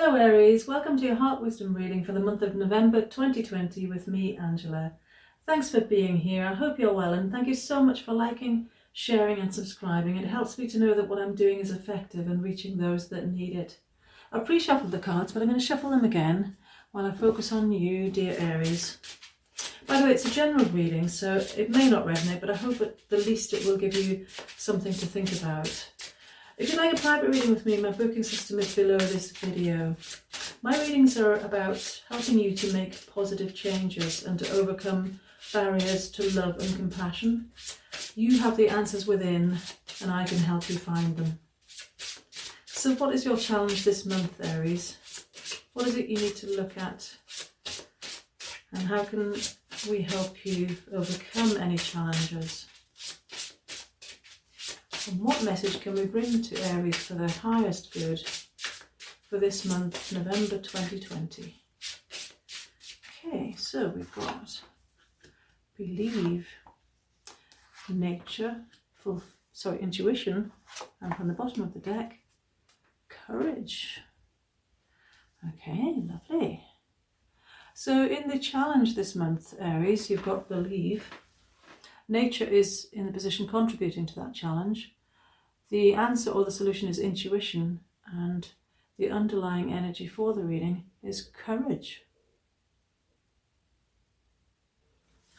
Hello Aries, welcome to your Heart Wisdom reading for the month of November 2020 with me, Angela. Thanks for being here. I hope you're well, and thank you so much for liking, sharing and subscribing. It helps me to know that what I'm doing is effective and reaching those that need it. I pre-shuffled the cards, but I'm going to shuffle them again while I focus on you, dear Aries. By the way, it's a general reading, so it may not resonate, but I hope at the least it will give you something to think about. If you'd like a private reading with me, my booking system is below this video. My readings are about helping you to make positive changes and to overcome barriers to love and compassion. You have the answers within, and I can help you find them. So what is your challenge this month, Aries? What is it you need to look at? And how can we help you overcome any challenges? And what message can we bring to Aries for their highest good for this month, November 2020? Okay, so we've got believe, nature, intuition, and from the bottom of the deck, courage. Okay, lovely. So in the challenge this month, Aries, you've got believe. Nature is in the position contributing to that challenge. The answer or the solution is intuition, and the underlying energy for the reading is courage.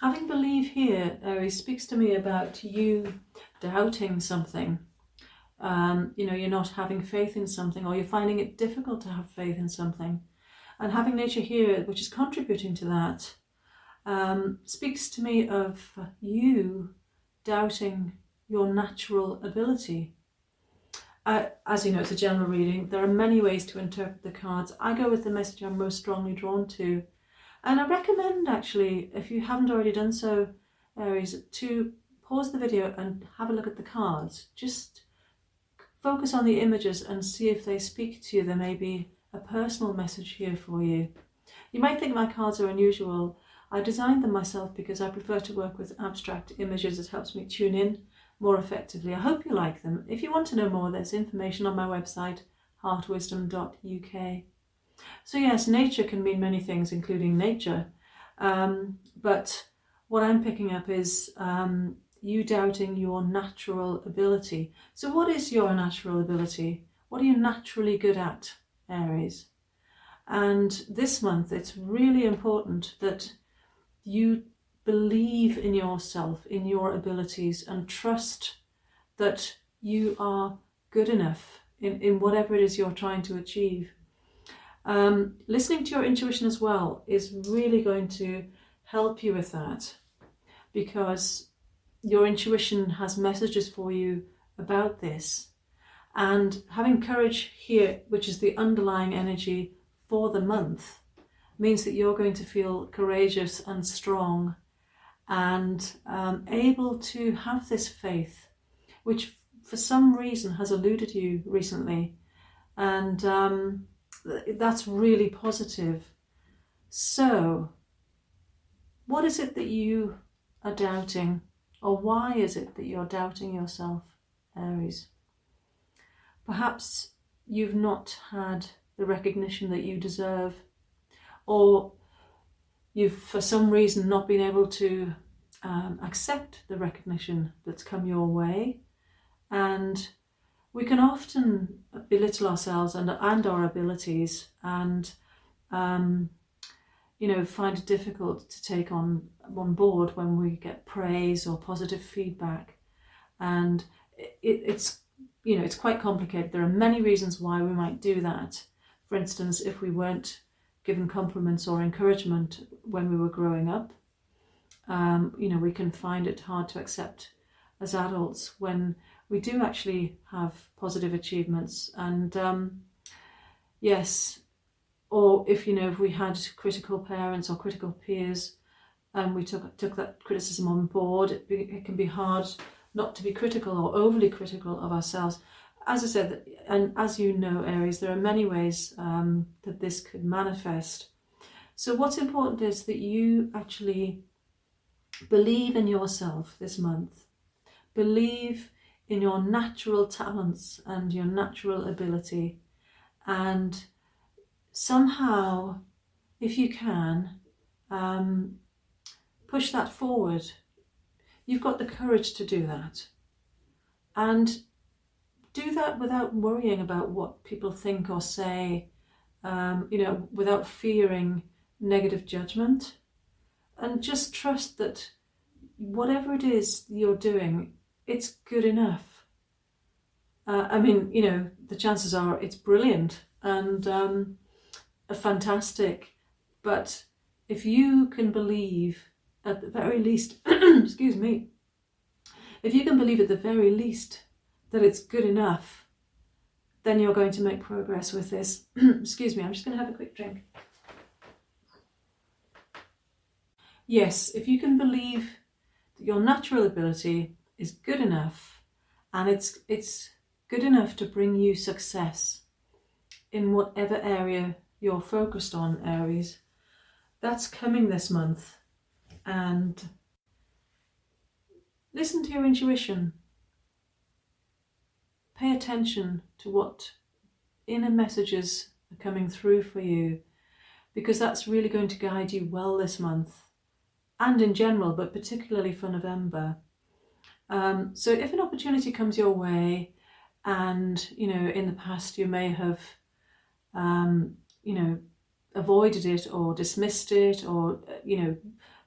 Having believe here, Aries, speaks to me about you doubting something. You're not having faith in something, or you're finding it difficult to have faith in something. And having nature here, which is contributing to that, speaks to me of you doubting your natural ability. As you know, it's a general reading. There are many ways to interpret the cards. I go with the message I'm most strongly drawn to. And I recommend, actually, if you haven't already done so, Aries, to pause the video and have a look at the cards. Just focus on the images and see if they speak to you. There may be a personal message here for you. You might think my cards are unusual. I designed them myself because I prefer to work with abstract images. It helps me tune in more effectively. I hope you like them. If you want to know more, there's information on my website, heartwisdom.uk. So yes, nature can mean many things, including nature. But what I'm picking up is you doubting your natural ability. So what is your natural ability? What are you naturally good at, Aries? And this month, it's really important that you believe in yourself, in your abilities, and trust that you are good enough in whatever it is you're trying to achieve. Listening to your intuition as well is really going to help you with that, because your intuition has messages for you about this. And having courage here, which is the underlying energy for the month, means that you're going to feel courageous and strong and able to have this faith, which for some reason has eluded you recently. And that's really positive. So what is it that you are doubting, or why is it that you're doubting yourself, Aries? Perhaps you've not had the recognition that you deserve, or you've for some reason not been able to accept the recognition that's come your way. And we can often belittle ourselves and our abilities, and find it difficult to take on board when we get praise or positive feedback. And it's quite complicated. There are many reasons why we might do that. For instance, if we weren't given compliments or encouragement when we were growing up, we can find it hard to accept as adults when we do actually have positive achievements. And yes, or if we had critical parents or critical peers and we took that criticism on board, it can be hard not to be critical or overly critical of ourselves. As I said, and as you know, Aries, there are many ways that this could manifest. So what's important is that you actually believe in yourself this month. Believe in your natural talents and your natural ability, and somehow, if you can, push that forward. You've got the courage to do that. And do that without worrying about what people think or say, without fearing negative judgment. And just trust that whatever it is you're doing, it's good enough. The chances are it's brilliant and fantastic. But if you can believe at the very least, excuse me, if you can believe at the very least that it's good enough, then you're going to make progress with this. Excuse me, I'm just going to have a quick drink. Yes, if you can believe that your natural ability is good enough, and it's good enough to bring you success in whatever area you're focused on, Aries, that's coming this month. And listen to your intuition. Pay attention to what inner messages are coming through for you, because that's really going to guide you well this month and in general, but particularly for November. So if an opportunity comes your way and, in the past you may have, avoided it or dismissed it or,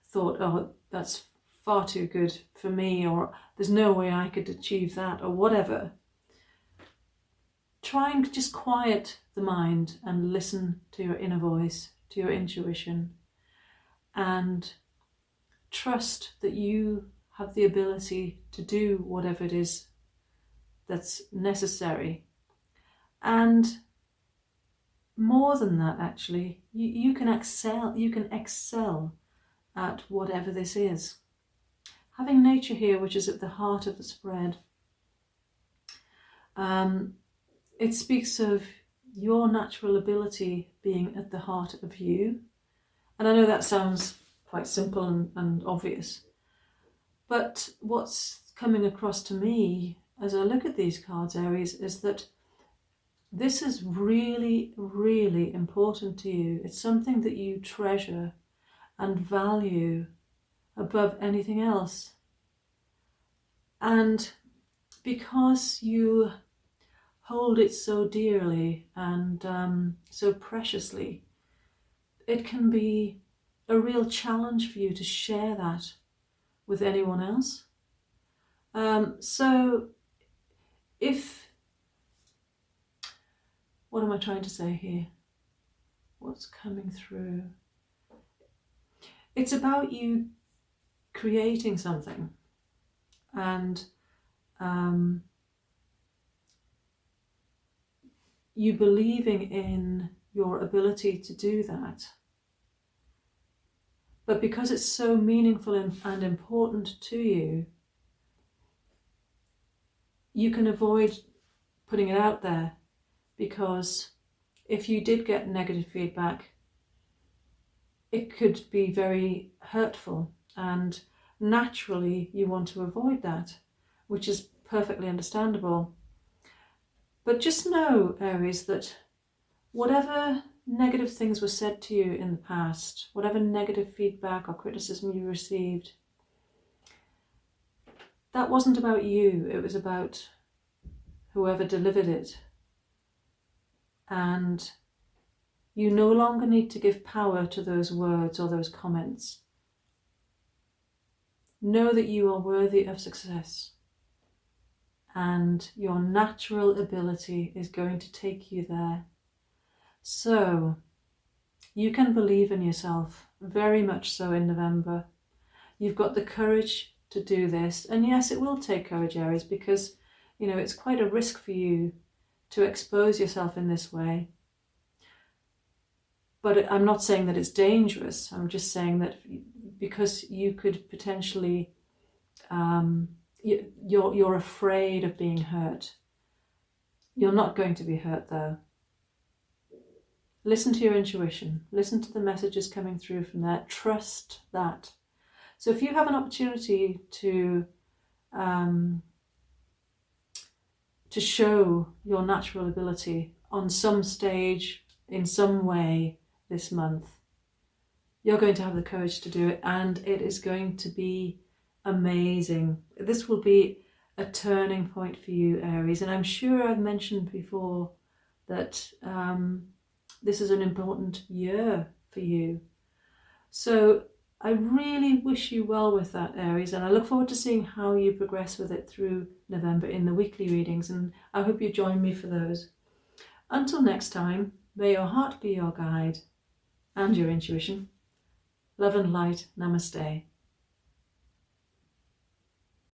thought, oh, that's far too good for me, or there's no way I could achieve that, or whatever, try and just quiet the mind and listen to your inner voice, to your intuition, and trust that you have the ability to do whatever it is that's necessary. And more than that, actually, you can excel at whatever this is. Having nature here, which is at the heart of the spread, it speaks of your natural ability being at the heart of you. And I know that sounds quite simple and obvious, but what's coming across to me as I look at these cards, Aries, is that this is really, really important to you. It's something that you treasure and value above anything else. And because you hold it so dearly and so preciously, it can be a real challenge for you to share that with anyone else. So what am I trying to say here? What's coming through? It's about you creating something and you believing in your ability to do that. But because it's so meaningful and important to you, you can avoid putting it out there, because if you did get negative feedback, it could be very hurtful, and naturally you want to avoid that, which is perfectly understandable. But just know, Aries, that whatever negative things were said to you in the past, whatever negative feedback or criticism you received, that wasn't about you, it was about whoever delivered it. And you no longer need to give power to those words or those comments. Know that you are worthy of success, and your natural ability is going to take you there. So you can believe in yourself, very much so, in November. You've got the courage to do this. And yes, it will take courage, Aries, because, it's quite a risk for you to expose yourself in this way. But I'm not saying that it's dangerous. I'm just saying that because you could potentially, you're afraid of being hurt. You're not going to be hurt, though. Listen to your intuition. Listen to the messages coming through from there. Trust that. So if you have an opportunity to show your natural ability on some stage in some way this month. You're going to have the courage to do it, and it is going to be amazing. This will be a turning point for you, Aries, and I'm sure I've mentioned before that this is an important year for you. So I really wish you well with that, Aries, and I look forward to seeing how you progress with it through November in the weekly readings, and I hope you join me for those. Until next time, may your heart be your guide and your intuition. Love and light. Namaste.